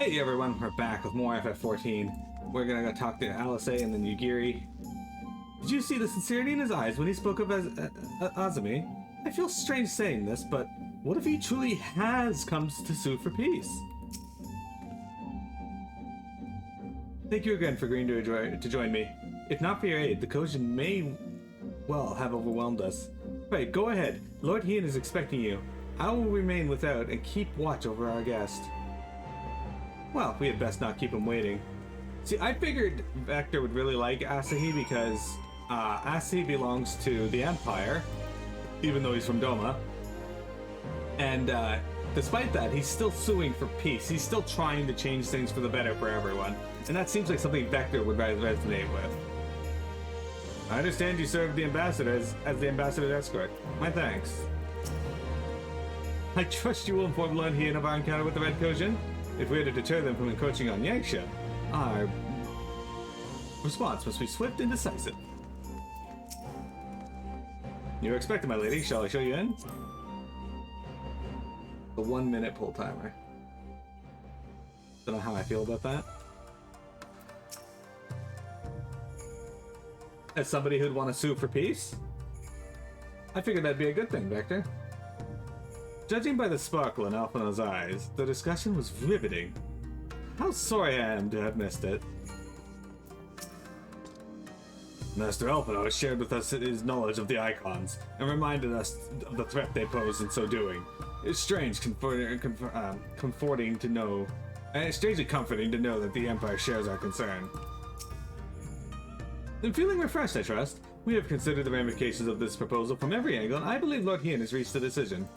Hey everyone, we're back with more FF14. We're gonna go talk to Asahi and then Yugiri. Did you see the sincerity in his eyes when he spoke of Azumi? I feel strange saying this, but what if he truly has come to sue for peace? Thank you again for agreeing to join me. If not for your aid, the Kojin may well have overwhelmed us. Right, go ahead. Lord Hien is expecting you. I will remain without and keep watch over our guest. Well, we had best not keep him waiting. See, I figured Vector would really like Asahi because Asahi belongs to the Empire, even though he's from Doma. And despite that, he's still suing for peace. He's still trying to change things for the better for everyone. And that seems like something Vector would resonate with. I understand you served the ambassador as the ambassador's escort. My thanks. I trust you will inform Lord Hien of our encounter with the Red Kojin. If we are to deter them from encroaching on Yangsha, our response must be swift and decisive. You're expected, my lady. Shall I show you in? The 1 minute pull timer. Don't know how I feel about that. As somebody who'd want to sue for peace, I figured that'd be a good thing, Vector. Judging by the sparkle in Alphina's eyes, the discussion was riveting. How sorry I am to have missed it. Master Alphina has shared with us his knowledge of the icons, and reminded us of the threat they pose in so doing. It's strangely comforting to know that the Empire shares our concern. In feeling refreshed, I trust, we have considered the ramifications of this proposal from every angle, and I believe Lord Hien has reached a decision.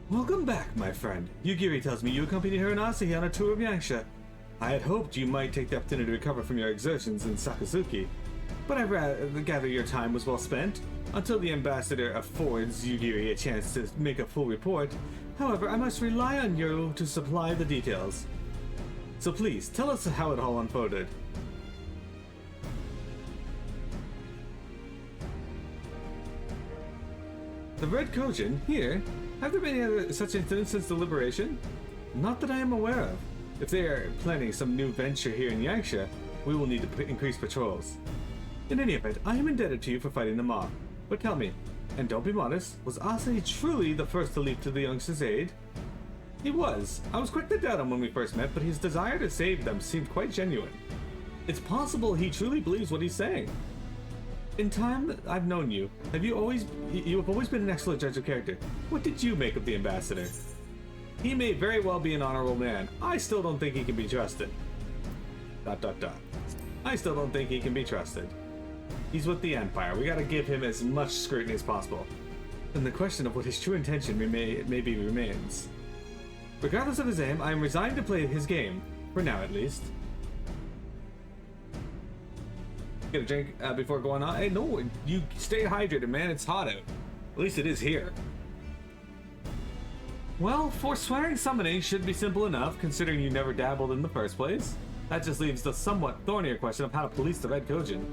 Welcome back, my friend. Yugiri tells me you accompanied her and Asahi on a tour of Yangsha. I had hoped you might take the opportunity to recover from your exertions in Sakazuki, but I gather your time was well spent. Until the ambassador affords Yugiri a chance to make a full report, however, I must rely on you to supply the details. So please, tell us how it all unfolded. The Red Kojin, here? Have there been any other such incidents since the liberation? Not that I am aware of. If they are planning some new venture here in Yangsha, we will need to increase patrols. In any event, I am indebted to you for fighting them off. But tell me, and don't be modest, was Asahi truly the first to leap to the youngsters' aid? He was. I was quick to doubt him when we first met, but his desire to save them seemed quite genuine. It's possible he truly believes what he's saying. In time that I've known you, you have always been an excellent judge of character. What did you make of the ambassador? He may very well be an honorable man. I still don't think he can be trusted. ... I still don't think he can be trusted. He's with the Empire. We gotta give him as much scrutiny as possible. And the question of what his true intention maybe remains. Regardless of his aim, I am resigned to play his game. For now, at least. Get a drink before going on. Hey, no, you stay hydrated, man. It's hot out. At least it is here. Well, forswearing summoning should be simple enough, considering you never dabbled in the first place. That just leaves the somewhat thornier question of how to police the Red Kojin.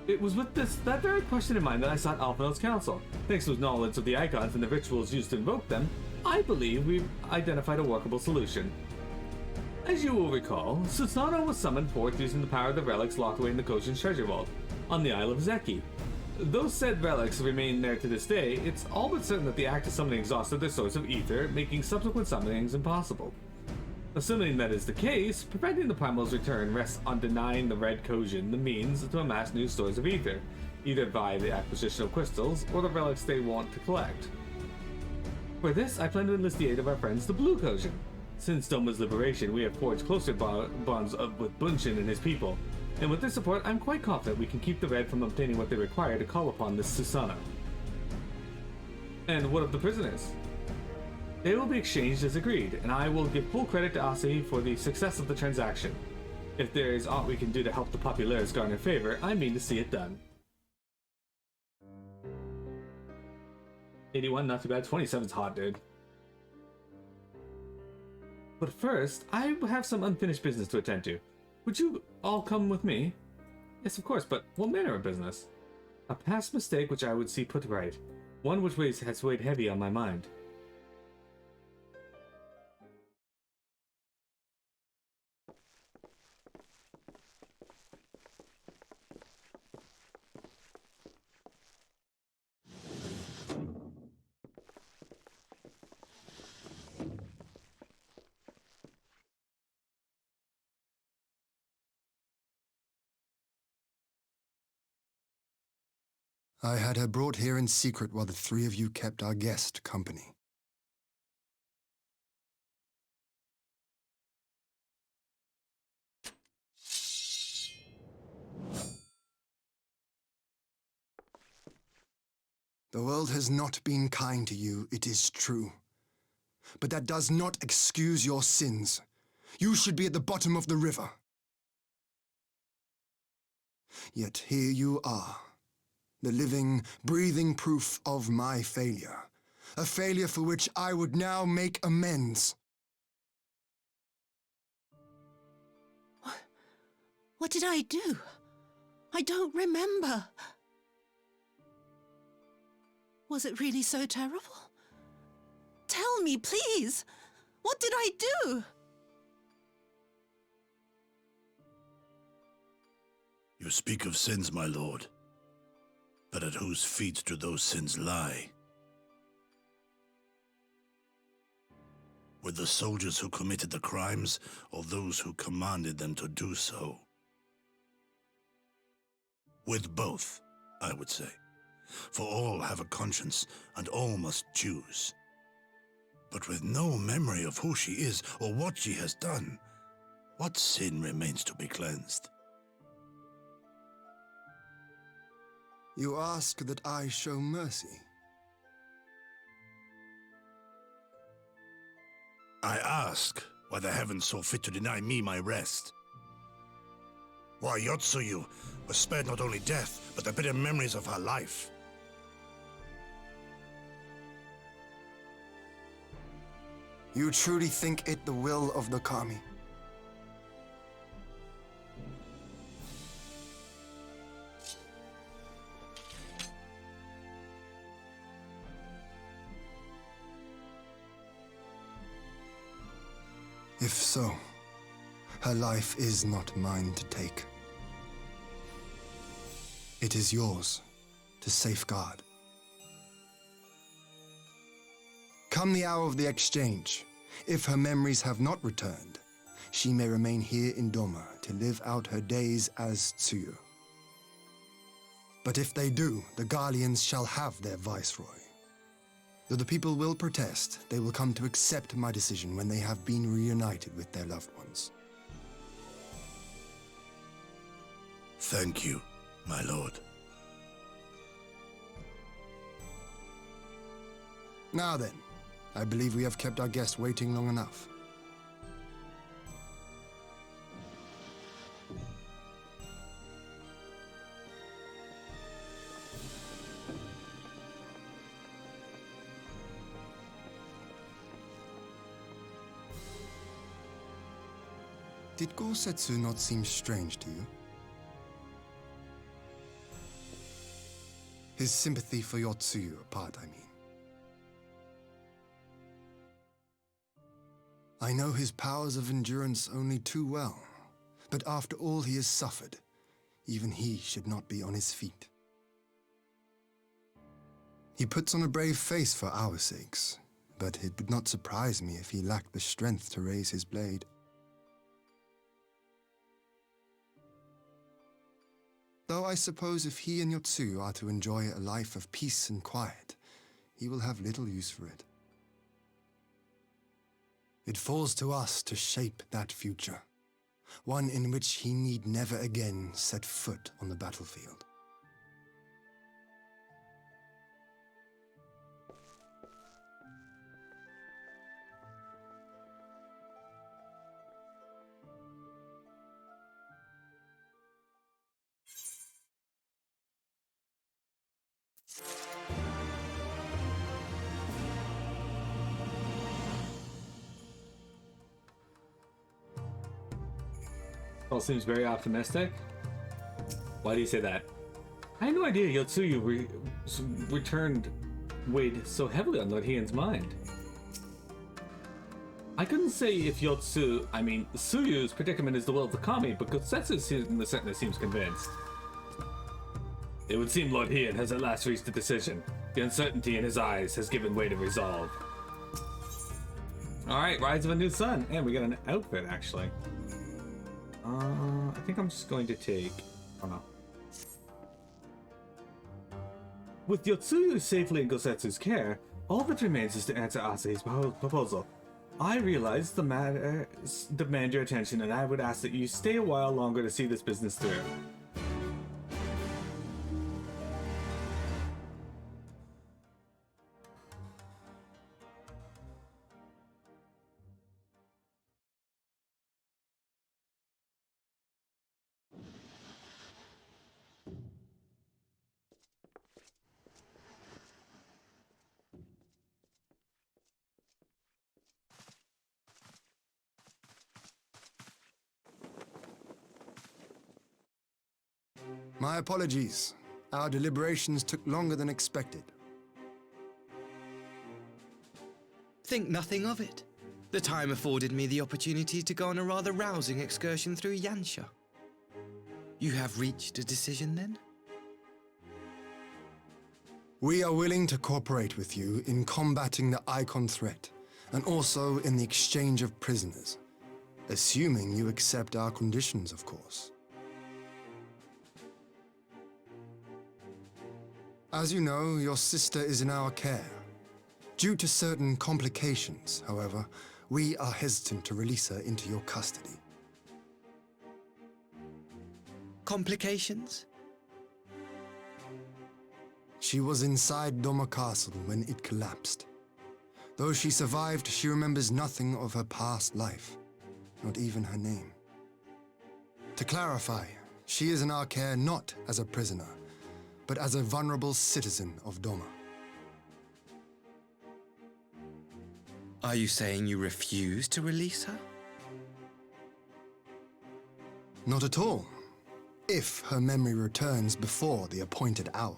It was with that very question in mind that I sought Alphina's counsel. Thanks to his knowledge of the icons and the rituals used to invoke them, I believe we've identified a workable solution. As you will recall, Susanoo was summoned forth using the power of the relics locked away in the Kojin's treasure vault on the Isle of Zeki. Though said relics remain there to this day, it's all but certain that the act of summoning exhausted their source of ether, making subsequent summonings impossible. Assuming that is the case, preventing the Primal's return rests on denying the Red Kojin the means to amass new stores of ether, either via the acquisition of crystals or the relics they want to collect. For this, I plan to enlist the aid of our friends the Blue Kojin. Since Doma's liberation, we have forged closer bonds with Bunshin and his people, and with their support, I'm quite confident we can keep the Red from obtaining what they require to call upon this Susanoo. And what of the prisoners? They will be exchanged as agreed, and I will give full credit to Asahi for the success of the transaction. If there is aught we can do to help the Populares garner favor, I mean to see it done. 81, not too bad. 27's hot, dude. But first, I have some unfinished business to attend to. Would you all come with me? Yes, of course, but what manner of business? A past mistake which I would see put right. One which has weighed heavy on my mind. I had her brought here in secret while the three of you kept our guest company. The world has not been kind to you, it is true. But that does not excuse your sins. You should be at the bottom of the river. Yet here you are, the living, breathing proof of my failure. A failure for which I would now make amends. What did I do? I don't remember. Was it really so terrible? Tell me, please. What did I do? You speak of sins, my lord. But at whose feet do those sins lie? With the soldiers who committed the crimes, or those who commanded them to do so? With both, I would say. For all have a conscience, and all must choose. But with no memory of who she is, or what she has done, what sin remains to be cleansed? You ask that I show mercy. I ask why the heavens saw fit to deny me my rest. Why Yotsuyu was spared not only death, but the bitter memories of her life. You truly think it the will of the Kami? If so, her life is not mine to take. It is yours to safeguard. Come the hour of the exchange, if her memories have not returned, she may remain here in Doma to live out her days as Tsuyu. But if they do, the Guardians shall have their viceroy. Though the people will protest, they will come to accept my decision when they have been reunited with their loved ones. Thank you, my lord. Now then, I believe we have kept our guest waiting long enough. Did Gosetsu not seem strange to you? His sympathy for Yotsuyu apart, I mean. I know his powers of endurance only too well, but after all he has suffered, even he should not be on his feet. He puts on a brave face for our sakes, but it would not surprise me if he lacked the strength to raise his blade. Though I suppose if he and Yotsuyu are to enjoy a life of peace and quiet, he will have little use for it. It falls to us to shape that future, one in which he need never again set foot on the battlefield. All seems very optimistic. Why do you say that? I had no idea Yotsuyu weighed so heavily on Lord Heian's mind. I couldn't say if Tsuyu's predicament is the will of the kami, but Gosetsu certainly seems convinced. It would seem Lord Heian has at last reached a decision. The uncertainty in his eyes has given way to resolve. Alright, Rise of a New Sun. And we got an outfit, actually. I think I'm just going to take... Oh no. With Yotsuyu safely in Gosetsu's care, all that remains is to answer Asahi's proposal. I realize the matter demand your attention, and I would ask that you stay a while longer to see this business through. My apologies. Our deliberations took longer than expected. Think nothing of it. The time afforded me the opportunity to go on a rather rousing excursion through Yansha. You have reached a decision, then? We are willing to cooperate with you in combating the Icon threat, and also in the exchange of prisoners. Assuming you accept our conditions, of course. As you know, your sister is in our care. Due to certain complications, however, we are hesitant to release her into your custody. Complications? She was inside Doma Castle when it collapsed. Though she survived, she remembers nothing of her past life, not even her name. To clarify, she is in our care not as a prisoner, but as a vulnerable citizen of Doma. Are you saying you refuse to release her? Not at all, if her memory returns before the appointed hour.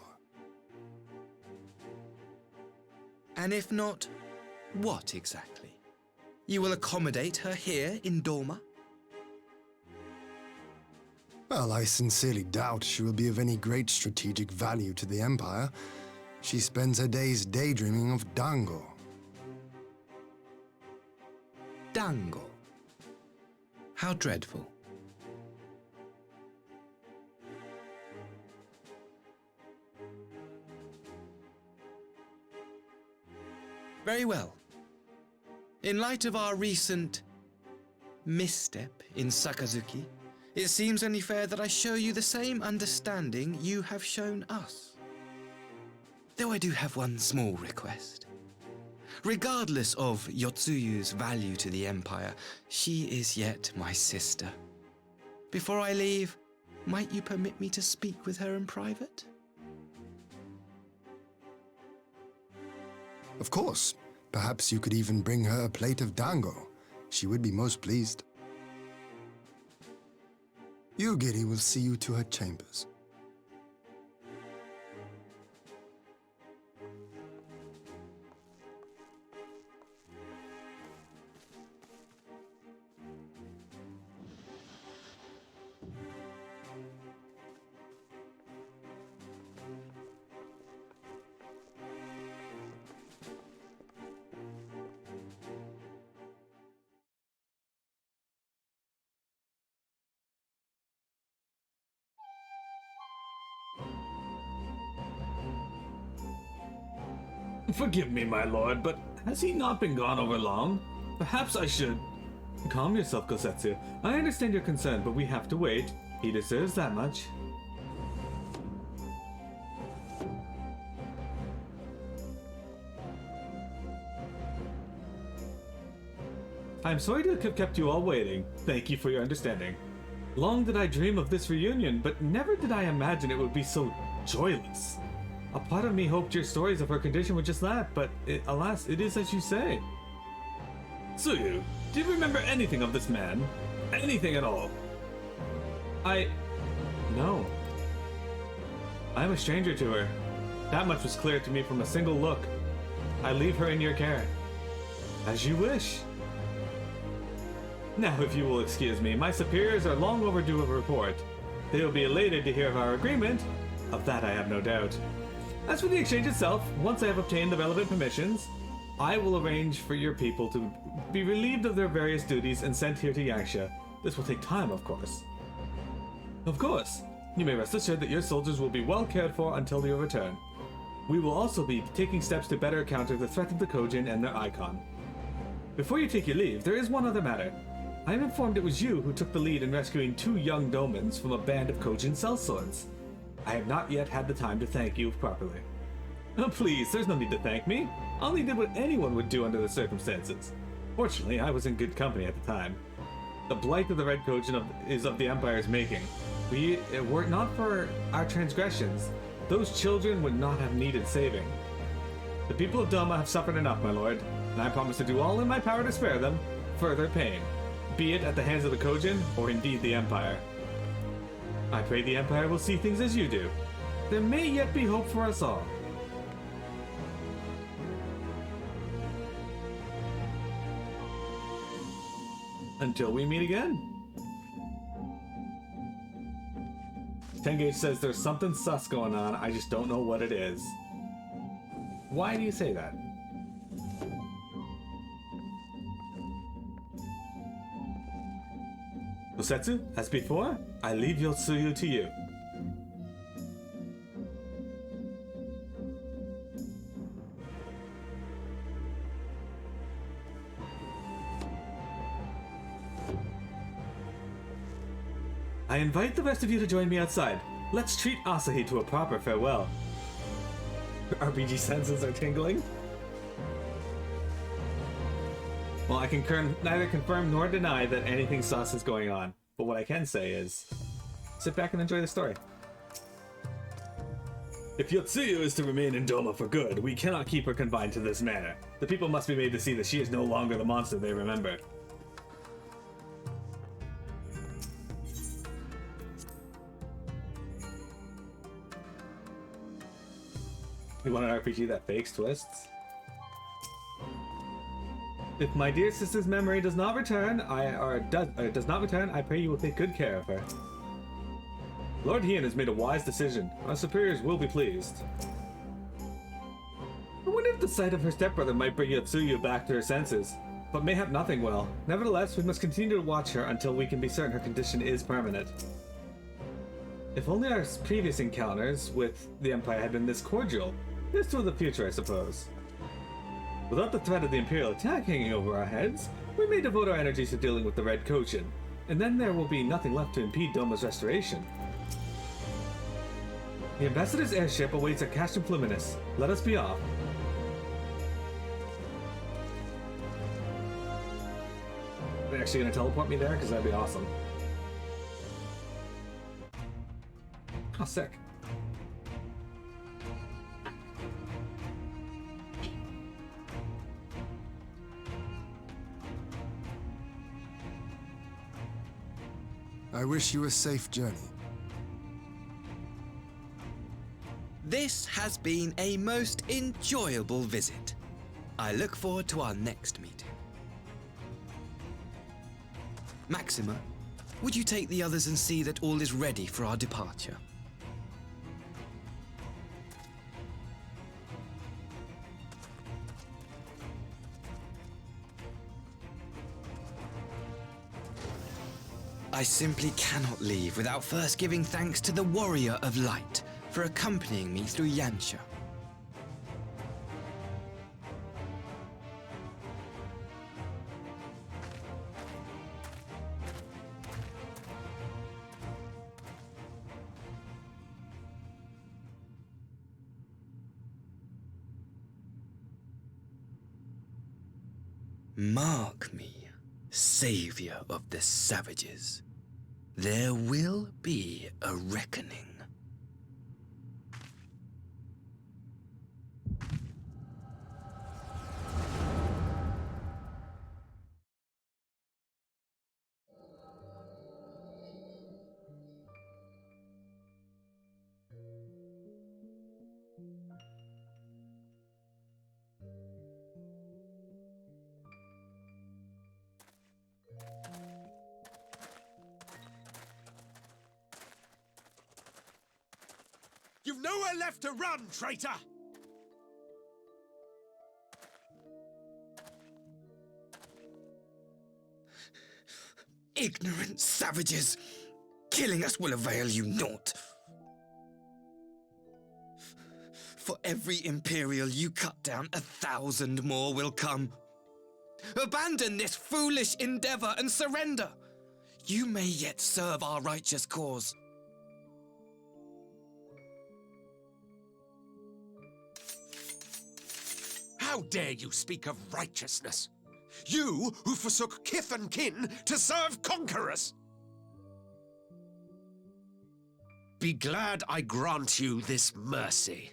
And if not, what exactly? You will accommodate her here in Doma? Well, I sincerely doubt she will be of any great strategic value to the Empire. She spends her days daydreaming of Dango. Dango? How dreadful. Very well. In light of our recent misstep in Sakazuki, it seems only fair that I show you the same understanding you have shown us. Though I do have one small request. Regardless of Yotsuyu's value to the Empire, she is yet my sister. Before I leave, might you permit me to speak with her in private? Of course. Perhaps you could even bring her a plate of dango. She would be most pleased. Yugiri will see you to her chambers. Forgive me, my lord, but has he not been gone over long? Perhaps I should... Calm yourself, Gosetsu. I understand your concern, but we have to wait. He deserves that much. I'm sorry to have kept you all waiting. Thank you for your understanding. Long did I dream of this reunion, but never did I imagine it would be so joyless. A part of me hoped your stories of her condition were just that, but alas, it is as you say. Tsuyu, do you remember anything of this man? Anything at all? No. I am a stranger to her. That much was clear to me from a single look. I leave her in your care. As you wish. Now, if you will excuse me, my superiors are long overdue of a report. They will be elated to hear of our agreement. Of that I have no doubt. As for the exchange itself, once I have obtained the relevant permissions, I will arrange for your people to be relieved of their various duties and sent here to Yangsha. This will take time, of course. Of course. You may rest assured that your soldiers will be well cared for until your return. We will also be taking steps to better counter the threat of the Kojin and their icon. Before you take your leave, there is one other matter. I am informed it was you who took the lead in rescuing 2 young Domans from a band of Kojin sellswords. I have not yet had the time to thank you properly. Oh, please, there's no need to thank me. I only did what anyone would do under the circumstances. Fortunately, I was in good company at the time. The blight of the Red Kojin is of the Empire's making. Were it not for our transgressions, those children would not have needed saving. The people of Doma have suffered enough, my lord, and I promise to do all in my power to spare them further pain, be it at the hands of the Kojin or indeed the Empire. I pray the Empire will see things as you do. There may yet be hope for us all. Until we meet again. Tengage says there's something sus going on, I just don't know what it is. Why do you say that? Usetsu, as before, I leave Yotsuyu to you. I invite the rest of you to join me outside. Let's treat Asahi to a proper farewell. RPG senses are tingling. Well, I can neither confirm nor deny that anything sus is going on. But what I can say is, sit back and enjoy the story. If Yotsuyu is to remain in Doma for good, we cannot keep her confined to this manor. The people must be made to see that she is no longer the monster they remember. We want an RPG that fakes twists. If my dear sister's memory does not return, does not return, I pray you will take good care of her. Lord Heian has made a wise decision. Our superiors will be pleased. I wonder if the sight of her stepbrother might bring Yotsuyu back to her senses, but mayhap nothing will. Nevertheless, we must continue to watch her until we can be certain her condition is permanent. If only our previous encounters with the Empire had been this cordial. This to the future, I suppose. Without the threat of the Imperial attack hanging over our heads, we may devote our energies to dealing with the Red Kojin, and then there will be nothing left to impede Doma's restoration. The Ambassador's airship awaits at Castrum Fluminus. Let us be off. Are they actually going to teleport me there? Because that'd be awesome. Oh, sick. I wish you a safe journey. This has been a most enjoyable visit. I look forward to our next meeting. Maxima, would you take the others and see that all is ready for our departure? I simply cannot leave without first giving thanks to the Warrior of Light for accompanying me through Yansha. Mark me, savior of the savages. There will be a reckoning. You've nowhere left to run, traitor! Ignorant savages! Killing us will avail you naught. For every Imperial you cut down, 1,000 more will come. Abandon this foolish endeavor and surrender. You may yet serve our righteous cause. How dare you speak of righteousness? You who forsook kith and kin to serve conquerors! Be glad I grant you this mercy.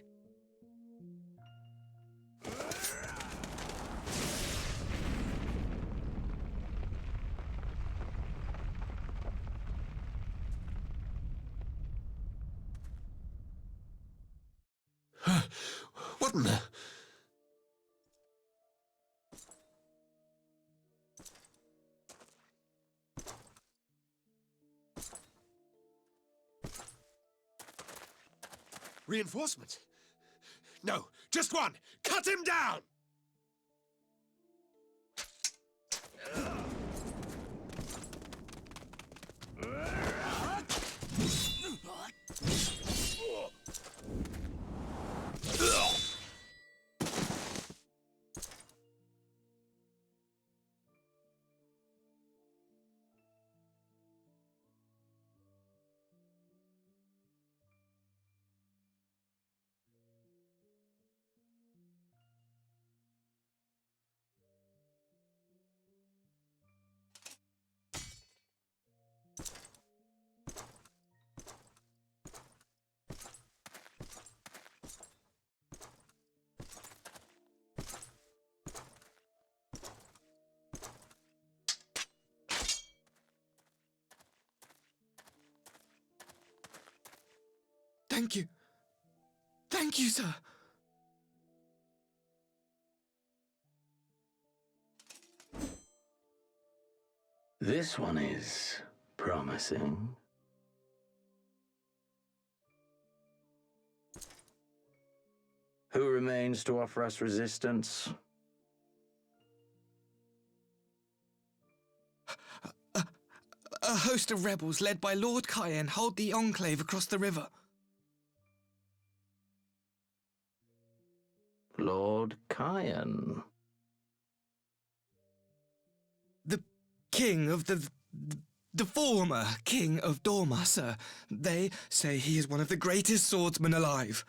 What in the... Reinforcement? No, just one! Cut him down! Thank you. Thank you, sir. This one is promising. Who remains to offer us resistance? A host of rebels led by Lord Cayenne hold the enclave across the river. Lord Cayenne. The king of the former king of Dorma, sir. They say he is one of the greatest swordsmen alive.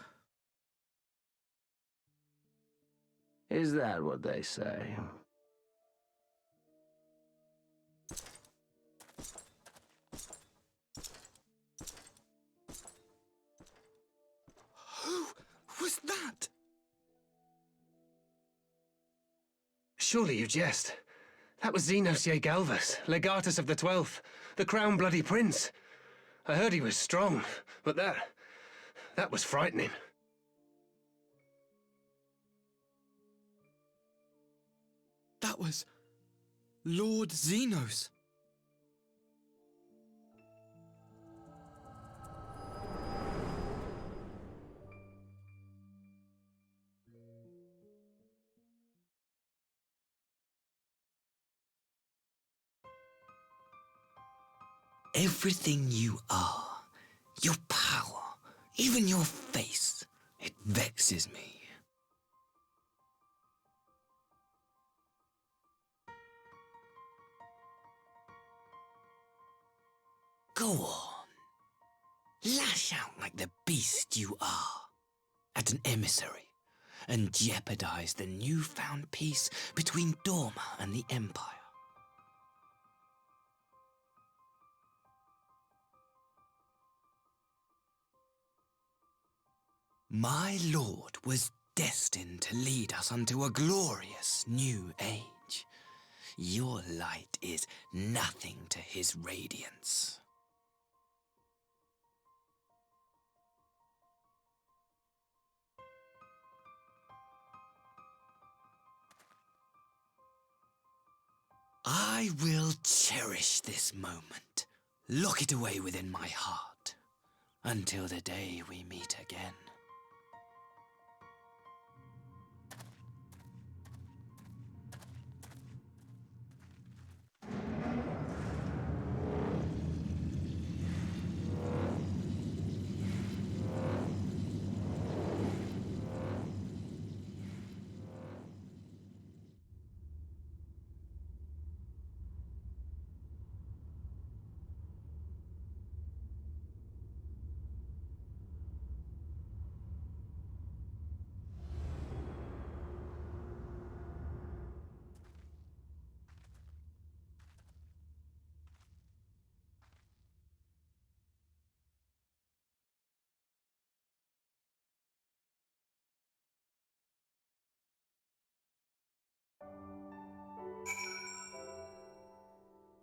Is that what they say? Who was that? Surely you jest. That was Xenos Galvus, legatus of the 12th, the Crown Bloody Prince. I heard he was strong, but that was frightening. That was Lord Xenos. Everything you are, your power, even your face, it vexes me. Go on. Lash out like the beast you are at an emissary and jeopardize the newfound peace between Dorma and the Empire. My lord was destined to lead us unto a glorious new age. Your light is nothing to his radiance. I will cherish this moment, lock it away within my heart. until the day we meet again.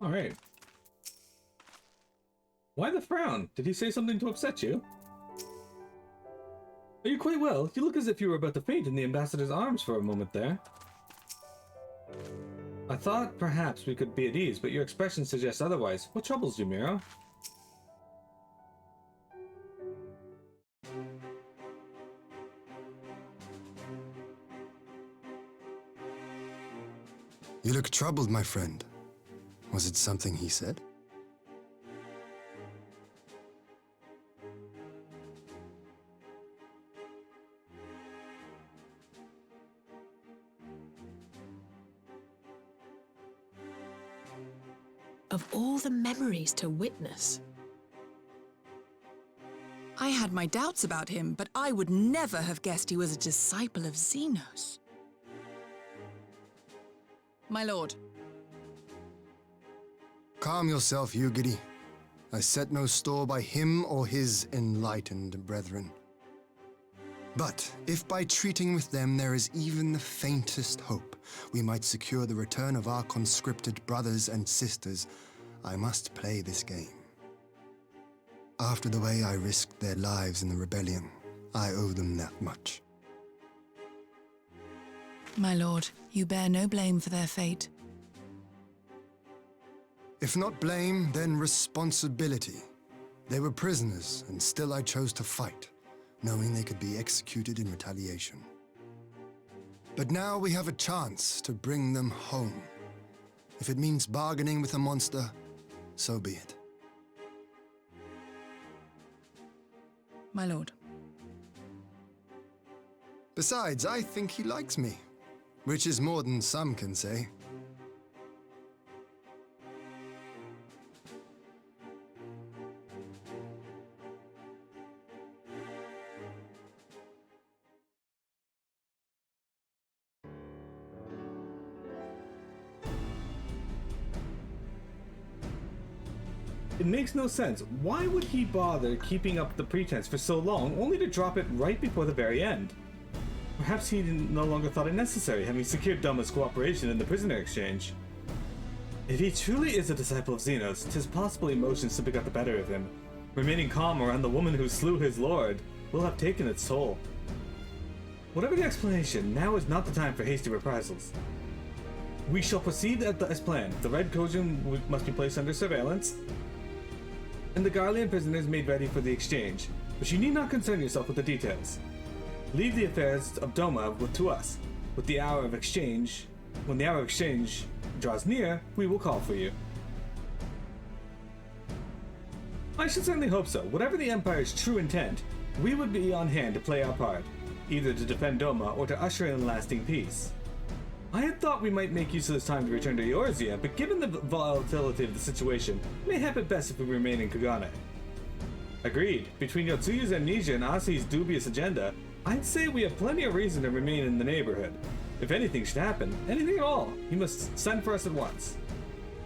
All right. Why the frown? Did he say something to upset you? Are you quite well? You look as if you were about to faint in the ambassador's arms for a moment there. I thought perhaps we could be at ease, but your expression suggests otherwise. What troubles you, Miro? You look troubled, my friend. Was it something he said? Of all the memories to witness. I had my doubts about him, but I would never have guessed he was a disciple of Zenos. My lord. Calm yourself, Yugiri. I set no store by him or his enlightened brethren. But if by treating with them there is even the faintest hope, we might secure the return of our conscripted brothers and sisters, I must play this game. After the way I risked their lives in the rebellion, I owe them that much. My lord, you bear no blame for their fate. If not blame, then responsibility. They were prisoners, and still I chose to fight, knowing they could be executed in retaliation. But now we have a chance to bring them home. If it means bargaining with a monster, so be it. My lord. Besides, I think he likes me, which is more than some can say. It makes no sense. Why would he bother keeping up the pretense for so long, only to drop it right before the very end? Perhaps he no longer thought it necessary, having secured Doma's cooperation in the prisoner exchange. If he truly is a disciple of Zenos, 'tis possible emotions simply got the better of him. Remaining calm around the woman who slew his lord will have taken its toll. Whatever the explanation, now is not the time for hasty reprisals. We shall proceed as planned. The Red Kojin must be placed under surveillance, and the Garlean prisoners made ready for the exchange, but you need not concern yourself with the details. Leave the affairs of Doma to us. When the hour of exchange draws near, we will call for you. I should certainly hope so. Whatever the Empire's true intent, we would be on hand to play our part, either to defend Doma or to usher in lasting peace. I had thought we might make use of this time to return to Eorzea, but given the volatility of the situation, mayhap it best if we remain in Kugane. Agreed. Between Yotsuyu's amnesia and Asahi's dubious agenda, I'd say we have plenty of reason to remain in the neighborhood. If anything should happen, anything at all, you must send for us at once.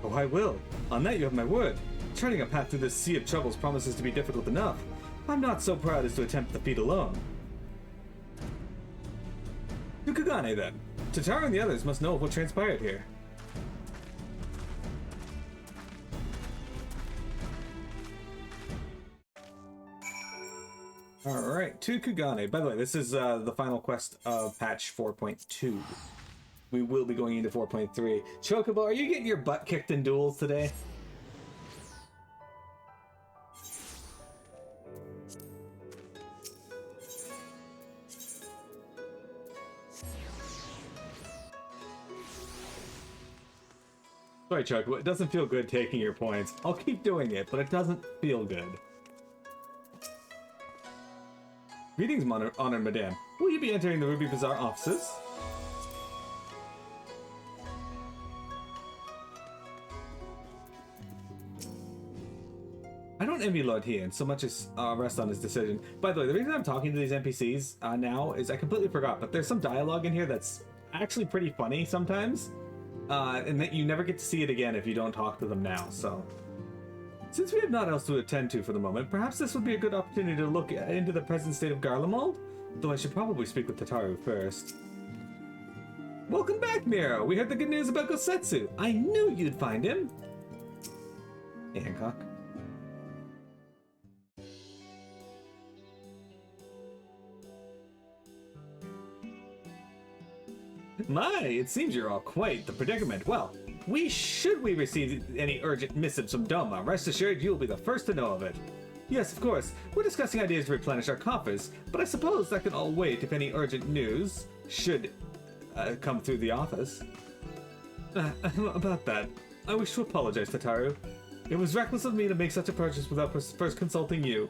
Oh, I will. On that you have my word. Charting a path through this sea of troubles promises to be difficult enough. I'm not so proud as to attempt the feat alone. To Kugane, then. Tatara and the others must know of what transpired here. Alright, to Kugane. By the way, this is the final quest of patch 4.2. We will be going into 4.3. Chocobo, are you getting your butt kicked in duels today? Sorry, Chuck, it doesn't feel good taking your points. I'll keep doing it, but it doesn't feel good. Greetings, honored madame. Will you be entering the Ruby Bazaar offices? I don't envy Lord Hien so much as rest on his decision. By the way, the reason I'm talking to these NPCs now is I completely forgot, but there's some dialogue in here that's actually pretty funny sometimes, and that you never get to see it again if you don't talk to them now, so... Since we have naught else to attend to for the moment, perhaps this would be a good opportunity to look into the present state of Garlemald? Though I should probably speak with Tataru first. Welcome back, Miro! We heard the good news about Gosetsu! I knew you'd find him! Hey, Hancock. My, it seems you're all quite the predicament. Well, should we receive any urgent missives from Doma, rest assured you'll be the first to know of it. Yes, of course, we're discussing ideas to replenish our coffers, but I suppose that can all wait if any urgent news should come through the office. About that, I wish to apologize, Tataru. It was reckless of me to make such a purchase without first consulting you.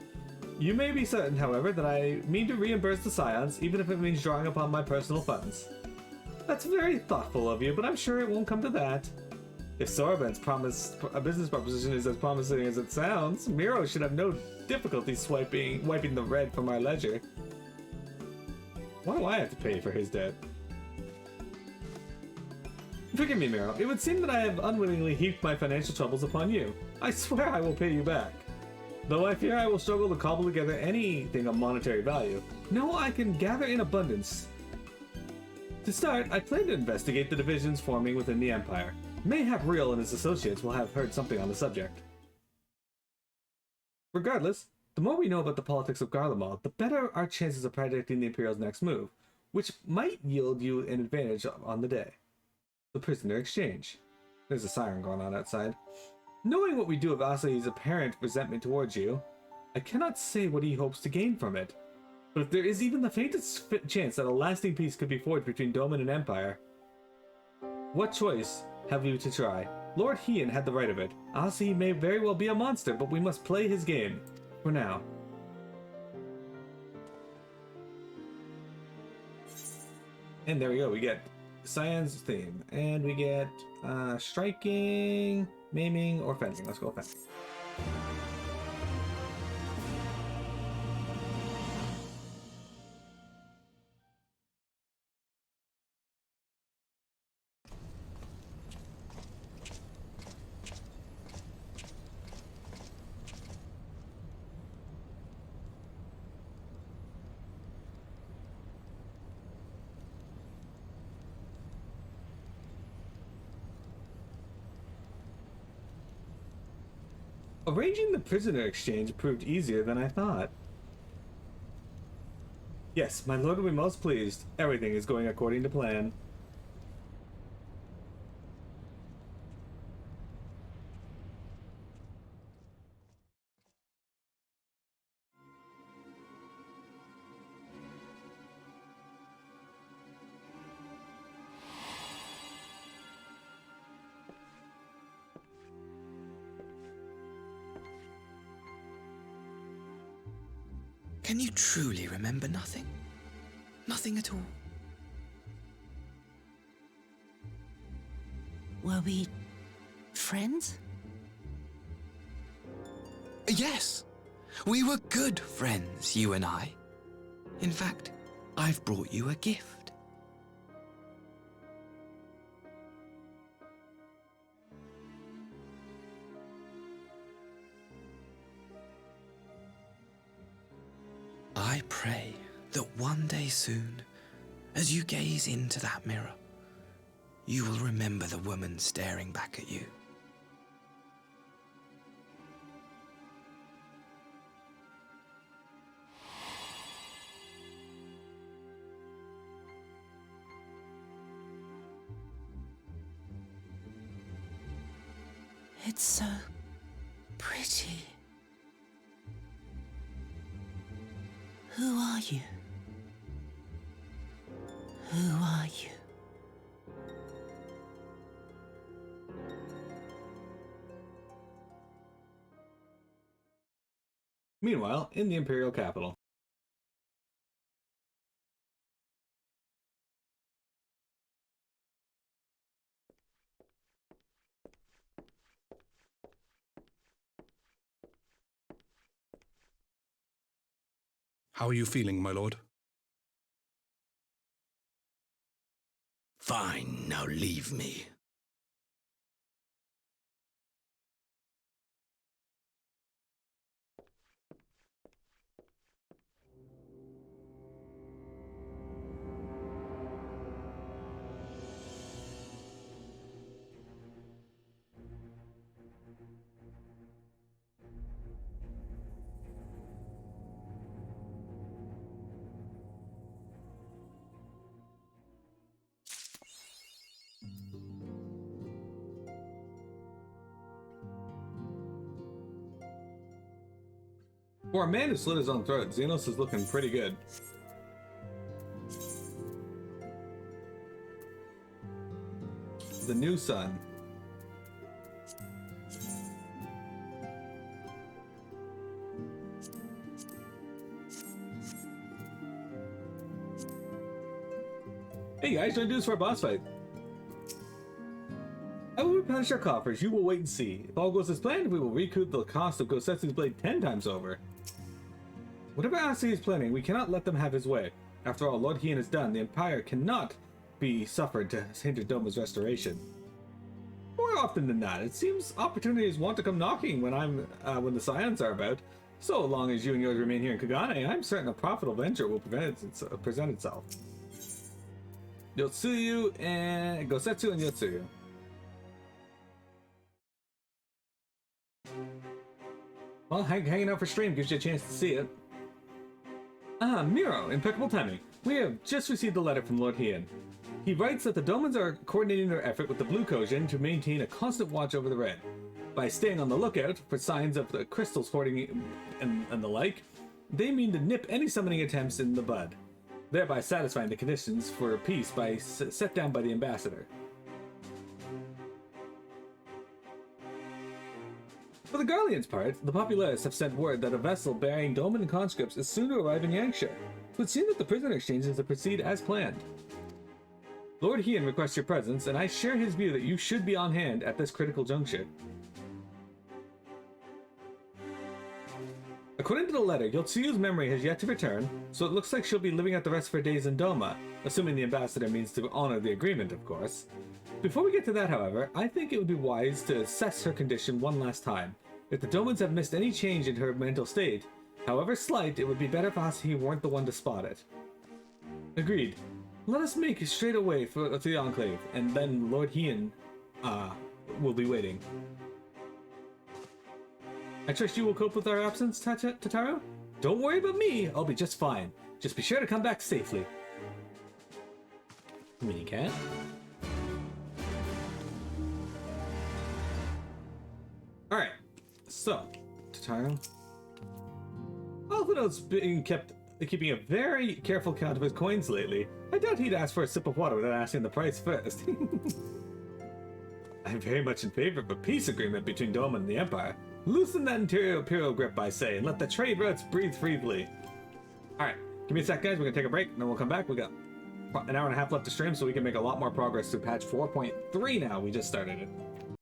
You may be certain, however, that I mean to reimburse the Scions, even if it means drawing upon my personal funds. That's very thoughtful of you, but I'm sure it won't come to that. If Soraben's business proposition is as promising as it sounds, Miro should have no difficulty wiping the red from our ledger. Why do I have to pay for his debt? Forgive me, Miro. It would seem that I have unwittingly heaped my financial troubles upon you. I swear I will pay you back. Though I fear I will struggle to cobble together anything of monetary value. No, I can gather in abundance. To start, I plan to investigate the divisions forming within the Empire. Mayhap Real and his associates will have heard something on the subject. Regardless, the more we know about the politics of Garlemald, the better our chances of predicting the Imperial's next move, which might yield you an advantage on the day. The prisoner exchange. There's a siren going on outside. Knowing what we do of Asahi's apparent resentment towards you, I cannot say what he hopes to gain from it. But if there is even the faintest chance that a lasting peace could be forged between Doman and Empire, what choice have you to try? Lord Hien had the right of it. Asahi may very well be a monster, but we must play his game. For now. And there we go, we get Cyan's theme. And we get striking, maiming, or fencing. Let's go fencing. Arranging the prisoner exchange proved easier than I thought. Yes, my lord will be most pleased. Everything is going according to plan. Can you truly remember nothing? Nothing at all? Were we friends? Yes. We were good friends, you and I. In fact, I've brought you a gift. I pray that one day soon, as you gaze into that mirror, you will remember the woman staring back at you. It's so pretty. Who are you? Who are you? Meanwhile, in the Imperial capital. How are you feeling, my lord? Fine, now leave me. For a man who slit his own throat, Xenos is looking pretty good. The new sun. Hey guys, join dudes for a boss fight. I will replenish our coffers. You will wait and see. If all goes as planned, we will recoup the cost of Gosetsu's blade 10 times over. Whatever Asahi is planning, we cannot let them have his way. After all, Lord Hien is done. The Empire cannot be suffered to hinder Doma's restoration. More often than not, it seems opportunities want to come knocking when the Scions are about. So long as you and yours remain here in Kagane, I'm certain a profitable venture will present itself. Yotsuyu and Gosetsu and Yotsuyu. Well, hanging out for stream gives you a chance to see it. Ah, Miro, impeccable timing. We have just received a letter from Lord Hien. He writes that the Domans are coordinating their effort with the Blue Kojin to maintain a constant watch over the Red. By staying on the lookout for signs of the crystals hoarding and the like, they mean to nip any summoning attempts in the bud, thereby satisfying the conditions for peace set down by the ambassador. For the Garlean's part, the Populares have sent word that a vessel bearing Doman conscripts is soon to arrive in Yangsha. It would seem that the prisoner exchange is to proceed as planned. Lord Hien requests your presence, and I share his view that you should be on hand at this critical juncture. According to the letter, Yotsuyu's memory has yet to return, so it looks like she'll be living out the rest of her days in Doma, assuming the ambassador means to honor the agreement, of course. Before we get to that, however, I think it would be wise to assess her condition one last time. If the Domans have missed any change in her mental state, however slight, it would be better if Asahi weren't the one to spot it. Agreed. Let us make straight away for the Enclave, and then Lord Hien, will be waiting. I trust you will cope with our absence, Tataru? Don't worry about me, I'll be just fine. Just be sure to come back safely. Mini cat. Alright, so, Tataru. Although keeping a very careful count of his coins lately, I doubt he'd ask for a sip of water without asking the price first. I'm very much in favor of a peace agreement between Doma and the Empire. Loosen that imperial grip, I say, and let the trade routes breathe freely. Alright, give me a sec, guys. We're gonna take a break, and then we'll come back. We got an hour and a half left to stream, so we can make a lot more progress through patch 4.3 now. We just started it.